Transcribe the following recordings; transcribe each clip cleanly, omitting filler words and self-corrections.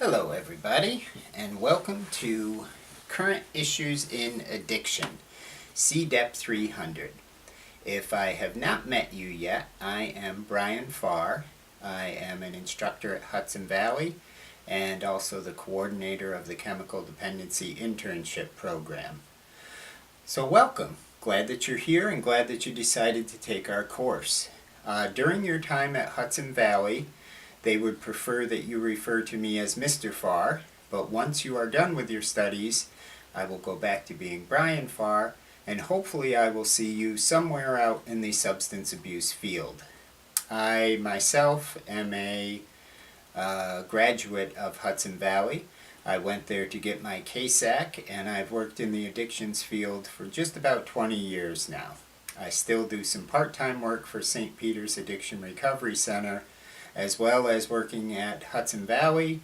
Hello everybody, and welcome to Current Issues in Addiction, CDEP 300. If I have not met you yet, I am Brian Farr. I am an instructor at Hudson Valley and also the coordinator of the Chemical Dependency Internship Program. So welcome. Glad that you're here and glad that you decided to take our course. During your time at Hudson Valley, they would prefer that you refer to me as Mr. Farr, but once you are done with your studies, I will go back to being Brian Farr, and hopefully I will see you somewhere out in the substance abuse field. I myself am a graduate of Hudson Valley. I went there to get my KSAC, and I've worked in the addictions field for just about 20 years now. I still do some part-time work for St. Peter's Addiction Recovery Center, as well as working at Hudson Valley,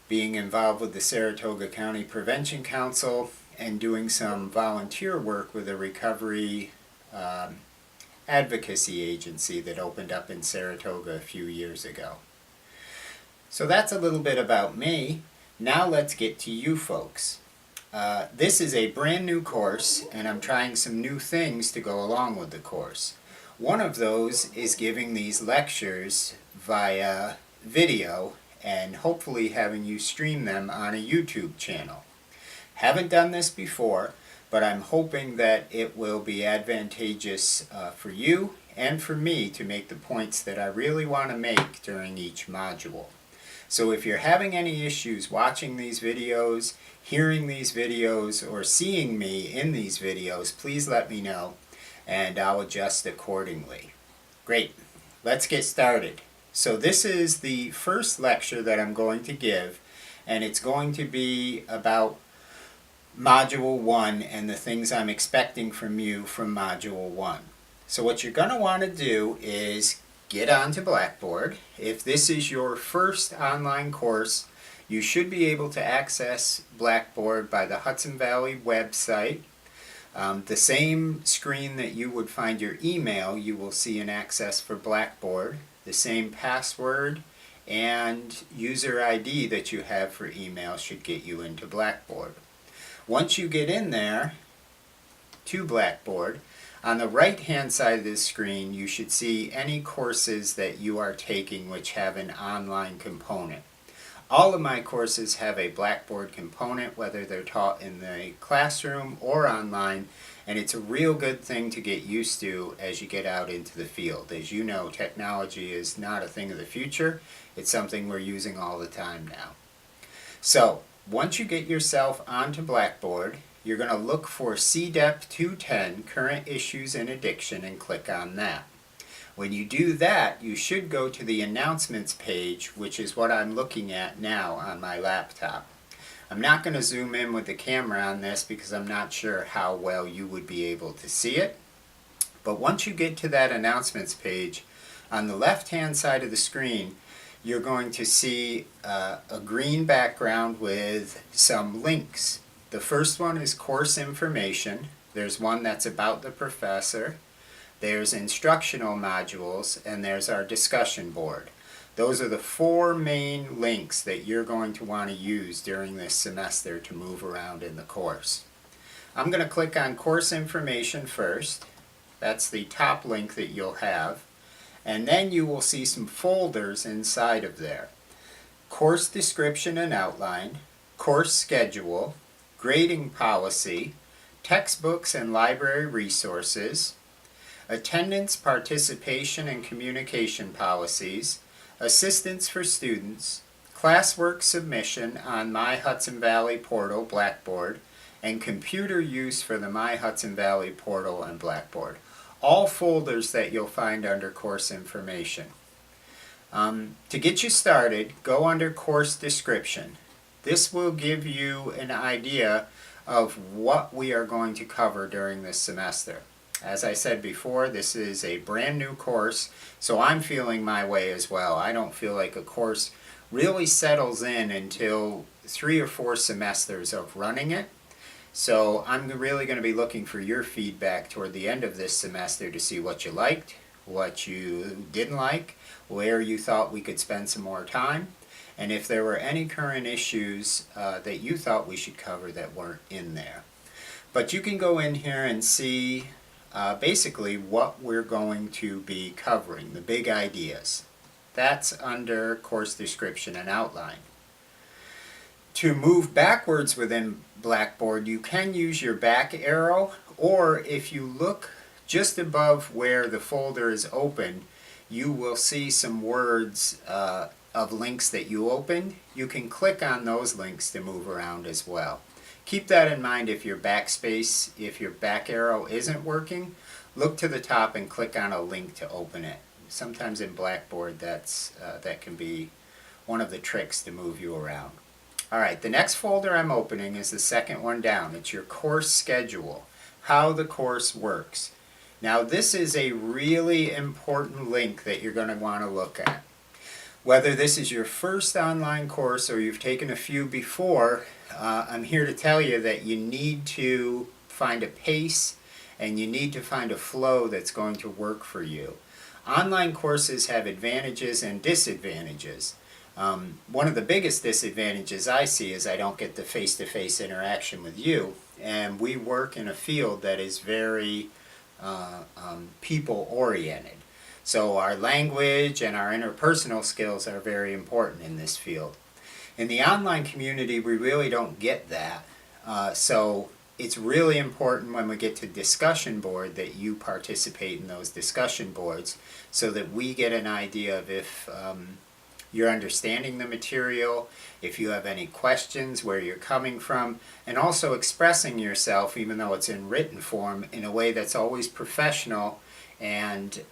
being involved with the Saratoga County Prevention Council, and doing some volunteer work with a recovery advocacy agency that opened up in Saratoga a few years ago. So that's a little bit about me. Now let's get to you folks. This is a brand new course, and I'm trying some new things to go along with the course. One of those is giving these lectures via video and hopefully having you stream them on a YouTube channel. Haven't done this before, but I'm hoping that it will be advantageous for you and for me to make the points that I really want to make during each module. So if you're having any issues watching these videos, hearing these videos, or seeing me in these videos, please let me know and I'll adjust accordingly. Great, let's get started. So this is the first lecture that I'm going to give, and it's going to be about Module 1 and the things I'm expecting from you from Module 1. So what you're going to want to do is get onto Blackboard. If this is your first online course, you should be able to access Blackboard by the Hudson Valley website. The same screen that you would find your email, you will see an access for Blackboard. The same password and user ID that you have for email should get you into Blackboard. Once you get in there to Blackboard, on the right hand side of this screen you should see any courses that you are taking which have an online component. All of my courses have a Blackboard component, whether they're taught in the classroom or online, and it's a real good thing to get used to as you get out into the field. As you know, technology is not a thing of the future. It's something we're using all the time now. So, once you get yourself onto Blackboard, you're going to look for CDEP 210, Current Issues in Addiction, and click on that. When you do that, you should go to the announcements page, which is what I'm looking at now on my laptop. I'm not going to zoom in with the camera on this because I'm not sure how well you would be able to see it. But once you get to that announcements page, on the left-hand side of the screen, you're going to see a green background with some links. The first one is course information. There's one that's about the professor. There's instructional modules, and there's our discussion board. Those are the four main links that you're going to want to use during this semester to move around in the course. I'm going to click on course information first. That's the top link that you'll have. And then you will see some folders inside of there. Course description and outline, course schedule, grading policy, textbooks and library resources, attendance, participation, and communication policies, assistance for students, classwork submission on My Hudson Valley portal, Blackboard, and computer use for the My Hudson Valley portal and Blackboard. All folders that you'll find under course information. To get you started, go under course description. This will give you an idea of what we are going to cover during this semester. As I said before, this is a brand new course, so I'm feeling my way as well. I don't feel like a course really settles in until 3 or 4 semesters of running it. So I'm really going to be looking for your feedback toward the end of this semester to see what you liked, what you didn't like, where you thought we could spend some more time, and if there were any current issues that you thought we should cover that weren't in there. But you can go in here and see basically what we're going to be covering, the big ideas. That's under course description and outline. To move backwards within Blackboard, you can use your back arrow, or if you look just above where the folder is open, you will see some words of links that you opened. You can click on those links to move around as well. Keep that in mind if your backspace, if your back arrow isn't working, look to the top and click on a link to open it. Sometimes in Blackboard that can be one of the tricks to move you around. Alright, the next folder I'm opening is the second one down. It's your course schedule, how the course works. Now this is a really important link that you're going to want to look at. Whether this is your first online course or you've taken a few before, I'm here to tell you that you need to find a pace and you need to find a flow that's going to work for you. Online courses have advantages and disadvantages. One of the biggest disadvantages I see is I don't get the face-to-face interaction with you, and we work in a field that is very people-oriented. So our language and our interpersonal skills are very important in this field. In the online community, we really don't get that. So it's really important when we get to discussion board that you participate in those discussion boards so that we get an idea of if you're understanding the material, if you have any questions, where you're coming from, and also expressing yourself, even though it's in written form, in a way that's always professional, and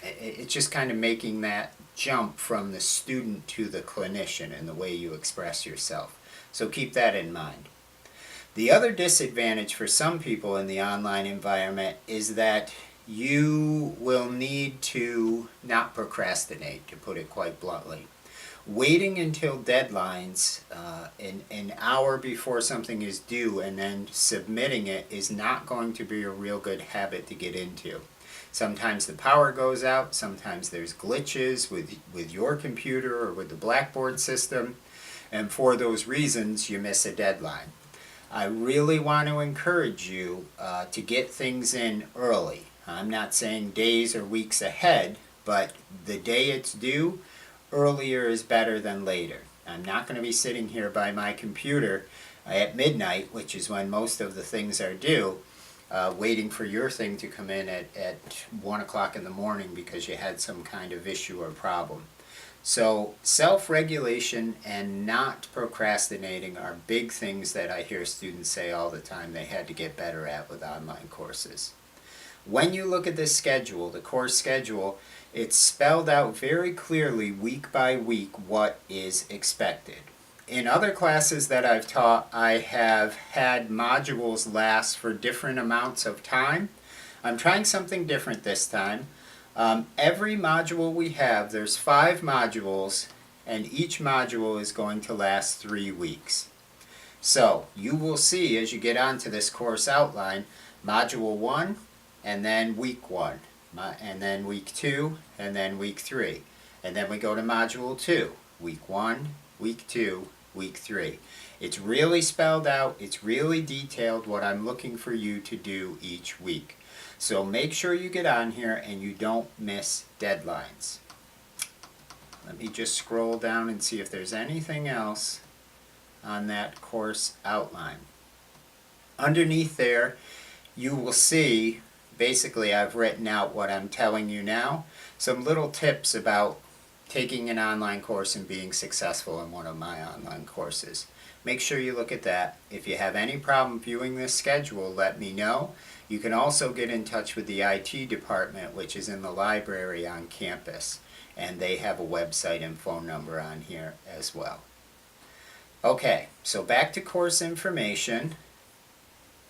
it's just kind of making that jump from the student to the clinician in the way you express yourself. So keep that in mind. The other disadvantage for some people in the online environment is that you will need to not procrastinate, to put it quite bluntly. Waiting until deadlines, an hour before something is due, and then submitting it is not going to be a real good habit to get into. Sometimes the power goes out, sometimes there's glitches with your computer or with the Blackboard system, and for those reasons you miss a deadline. I really want to encourage you to get things in early. I'm not saying days or weeks ahead, but the day it's due, earlier is better than later. I'm not going to be sitting here by my computer at midnight, which is when most of the things are due, waiting for your thing to come in at 1 o'clock in the morning because you had some kind of issue or problem. So self-regulation and not procrastinating are big things that I hear students say all the time they had to get better at with online courses. When you look at this schedule, the course schedule, it's spelled out very clearly week by week what is expected. In other classes that I've taught, I have had modules last for different amounts of time. I'm trying something different this time. Every module we have, there's 5 modules, and each module is going to last 3 weeks. So you will see as you get onto this course outline, module 1, and then week 1, and then week 2, and then week 3. And then we go to module 2, week 1, week 2, week 3. It's really spelled out, it's really detailed what I'm looking for you to do each week. So make sure you get on here and you don't miss deadlines. Let me just scroll down and see if there's anything else on that course outline. Underneath there, you will see, basically I've written out what I'm telling you now, some little tips about taking an online course and being successful in one of my online courses. Make sure you look at that. If you have any problem viewing this schedule, let me know. You can also get in touch with the IT department, which is in the library on campus, and they have a website and phone number on here as well. Okay, so back to course information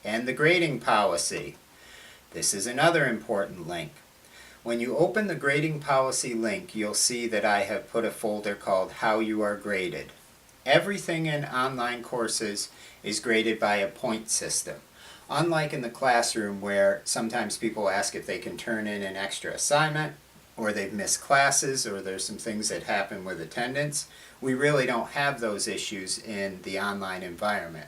and the grading policy. This is another important link. When you open the grading policy link, you'll see that I have put a folder called How You Are Graded. Everything in online courses is graded by a point system. Unlike in the classroom where sometimes people ask if they can turn in an extra assignment, or they've missed classes, or there's some things that happen with attendance. We really don't have those issues in the online environment.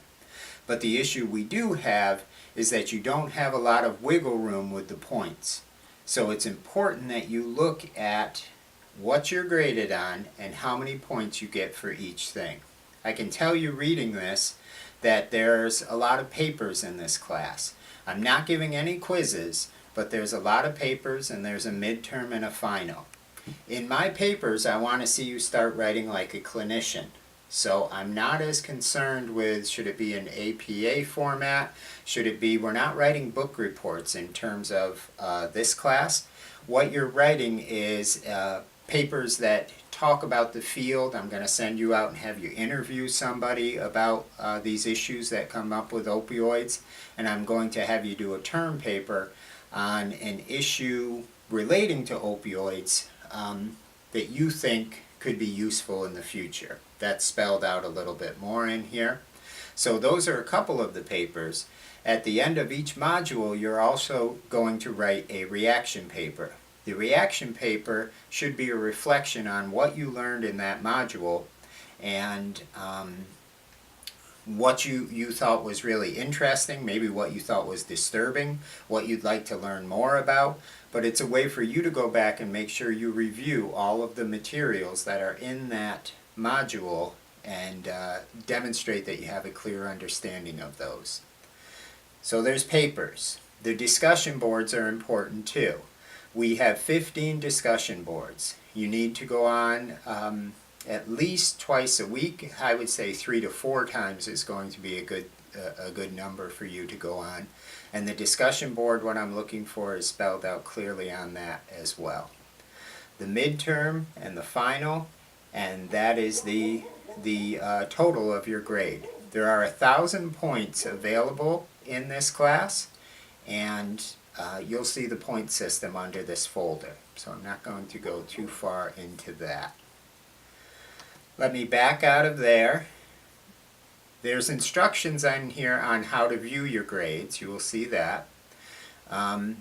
But the issue we do have is that you don't have a lot of wiggle room with the points. So it's important that you look at what you're graded on and how many points you get for each thing. I can tell you reading this that there's a lot of papers in this class. I'm not giving any quizzes, but there's a lot of papers and there's a midterm and a final. In my papers, I want to see you start writing like a clinician. So I'm not as concerned with should it be an APA format, should it be, we're not writing book reports in terms of this class. What you're writing is papers that talk about the field. I'm going to send you out and have you interview somebody about these issues that come up with opioids, and I'm going to have you do a term paper on an issue relating to opioids that you think could be useful in the future. That's spelled out a little bit more in here. So those are a couple of the papers. At the end of each module, you're also going to write a reaction paper. The reaction paper should be a reflection on what you learned in that module and what you thought was really interesting, maybe what you thought was disturbing, what you'd like to learn more about. But it's a way for you to go back and make sure you review all of the materials that are in that module and demonstrate that you have a clear understanding of those. So there's papers. The discussion boards are important too. We have 15 discussion boards. You need to go on at least twice a week. I would say 3 to 4 times is going to be a good number for you to go on. And the discussion board, what I'm looking for is spelled out clearly on that as well. The midterm and the final, and that is the total of your grade. There are 1,000 points available in this class, and you'll see the point system under this folder. So I'm not going to go too far into that. Let me back out of there. There's instructions on here on how to view your grades. You will see that.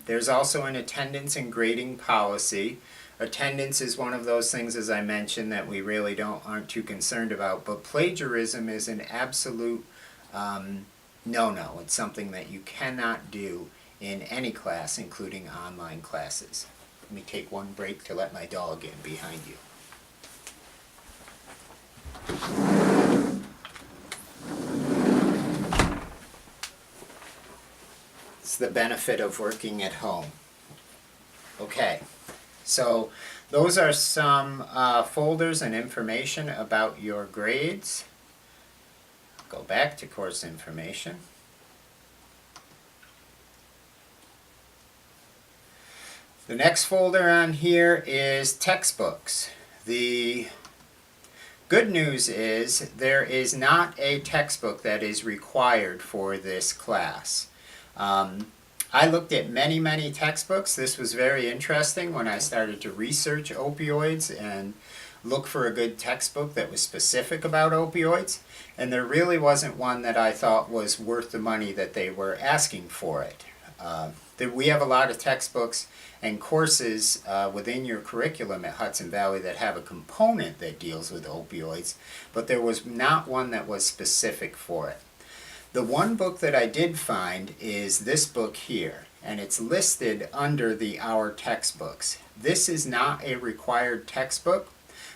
There's also an attendance and grading policy. Attendance is one of those things, as I mentioned, that we really aren't too concerned about. But plagiarism is an absolute no-no. It's something that you cannot do in any class, including online classes. Let me take one break to let my dog in behind you. It's the benefit of working at home. Okay, so those are some folders and information about your grades. Go back to course information. The next folder on here is textbooks. The good news is there is not a textbook that is required for this class. I looked at many textbooks. This was very interesting when I started to research opioids and look for a good textbook that was specific about opioids, and there really wasn't one that I thought was worth the money that they were asking for it. We have a lot of textbooks and courses within your curriculum at Hudson Valley that have a component that deals with opioids, but there was not one that was specific for it. The one book that I did find is this book here, and it's listed under the Our Textbooks. This is not a required textbook,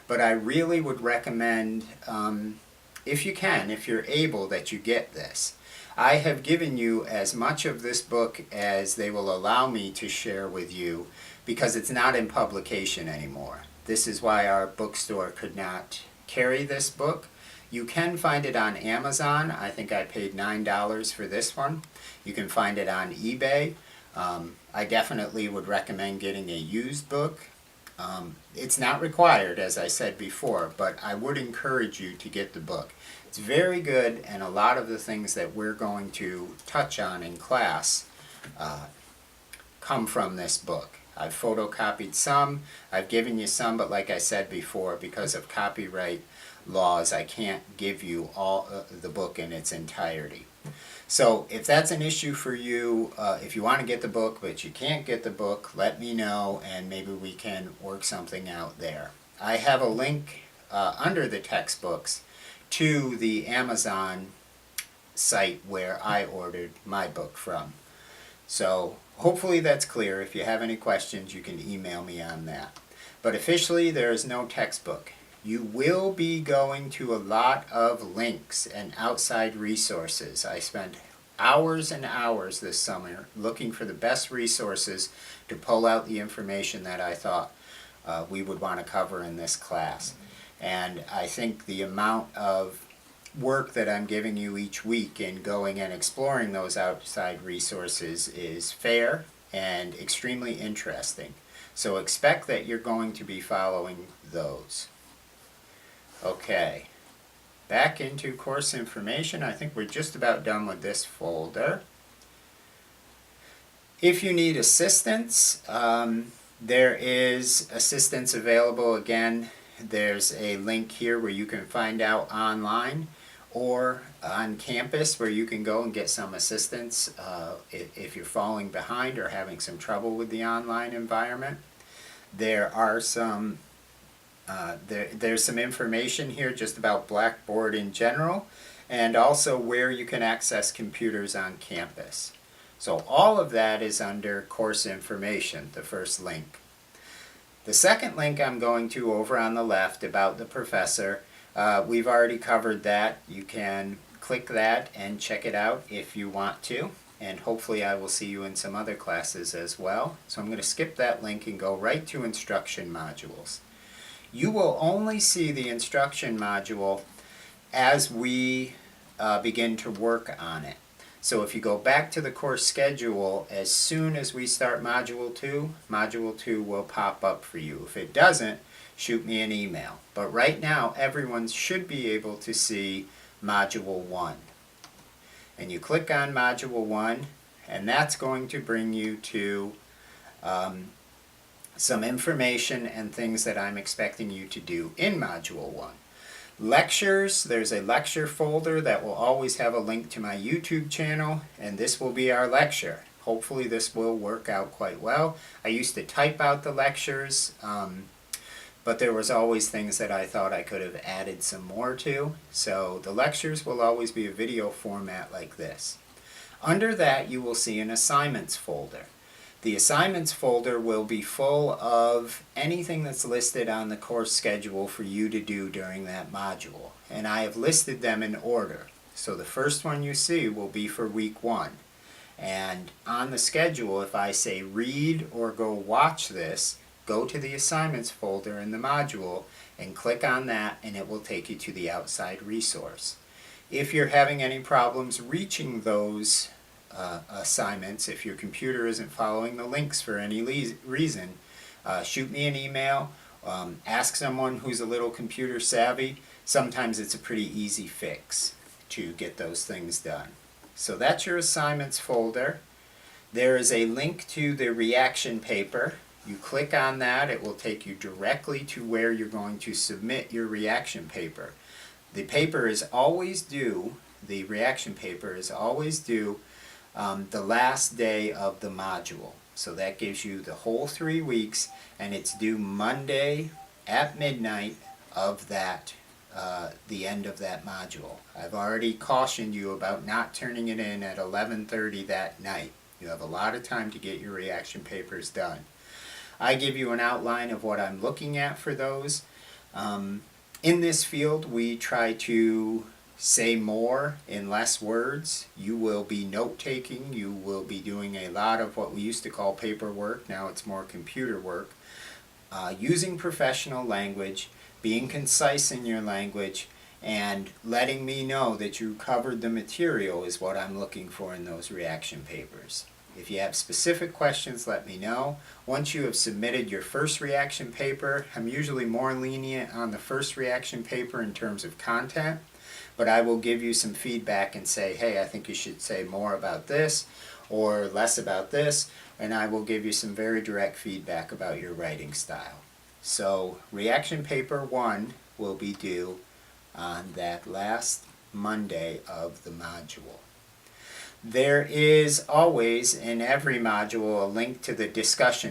but I really would recommend, if you can, if you're able, that you get this. I have given you as much of this book as they will allow me to share with you because it's not in publication anymore. This is why our bookstore could not carry this book. You can find it on Amazon. I think I paid $9 for this one. You can find it on eBay. I definitely would recommend getting a used book. It's not required, as I said before, but I would encourage you to get the book. It's very good, and a lot of the things that we're going to touch on in class come from this book. I've photocopied some, I've given you some, but like I said before, because of copyright laws, I can't give you all the book in its entirety. So if that's an issue for you, if you want to get the book but you can't get the book, let me know and maybe we can work something out there. I have a link under the textbooks to the Amazon site where I ordered my book from. So hopefully that's clear. If you have any questions, you can email me on that. But officially, there is no textbook. You will be going to a lot of links and outside resources. I spent hours and hours this summer looking for the best resources to pull out the information that I thought we would want to cover in this class. And I think the amount of work that I'm giving you each week in going and exploring those outside resources is fair and extremely interesting. So expect that you're going to be following those. Okay, back into course information. I think we're just about done with this folder. If you need assistance, there is assistance available. Again, there's a link here where you can find out online or on campus where you can go and get some assistance if you're falling behind or having some trouble with the online environment. There are some there's some information here just about Blackboard in general and also where you can access computers on campus. So all of that is under course information, the first link. The second link I'm going to over on the left about the professor, we've already covered that. You can click that and check it out if you want to, and hopefully I will see you in some other classes as well. So I'm going to skip that link and go right to instruction modules. You will only see the instruction module as we begin to work on it. So if you go back to the course schedule, as soon as we start Module 2 will pop up for you. If it doesn't, shoot me an email. But right now, everyone should be able to see Module 1. And you click on Module 1, and that's going to bring you to some information and things that I'm expecting you to do in Module 1. Lectures, there's a lecture folder that will always have a link to my YouTube channel, and this will be our lecture. Hopefully this will work out quite well. I used to type out the lectures, but there was always things that I thought I could have added some more to. So the lectures will always be a video format like this. Under that you will see an assignments folder. The assignments folder will be full of anything that's listed on the course schedule for you to do during that module. And I have listed them in order. So the first one you see will be for week 1. And on the schedule, if I say read or go watch this, go to the assignments folder in the module and click on that, and it will take you to the outside resource. If you're having any problems reaching those assignments, if your computer isn't following the links for any reason, shoot me an email, ask someone who's a little computer savvy. Sometimes it's a pretty easy fix to get those things done. So that's your assignments folder. There is a link to the reaction paper. You click on that, it will take you directly to where you're going to submit your reaction paper. The paper is always due, the reaction paper is always due the last day of the module. So that gives you the whole 3 weeks, and it's due Monday at midnight of that, the end of that module. I've already cautioned you about not turning it in at 11:30 that night. You have a lot of time to get your reaction papers done. I give you an outline of what I'm looking at for those. In this field, we try to say more in less words. You will be note-taking. You will be doing a lot of what we used to call paperwork. Now it's more computer work. Using professional language, being concise in your language, and letting me know that you covered the material is what I'm looking for in those reaction papers. If you have specific questions, let me know. Once you have submitted your first reaction paper, I'm usually more lenient on the first reaction paper in terms of content, but I will give you some feedback and say, hey, I think you should say more about this or less about this, and I will give you some very direct feedback about your writing style. So reaction paper 1 will be due on that last Monday of the module. There is always in every module a link to the discussion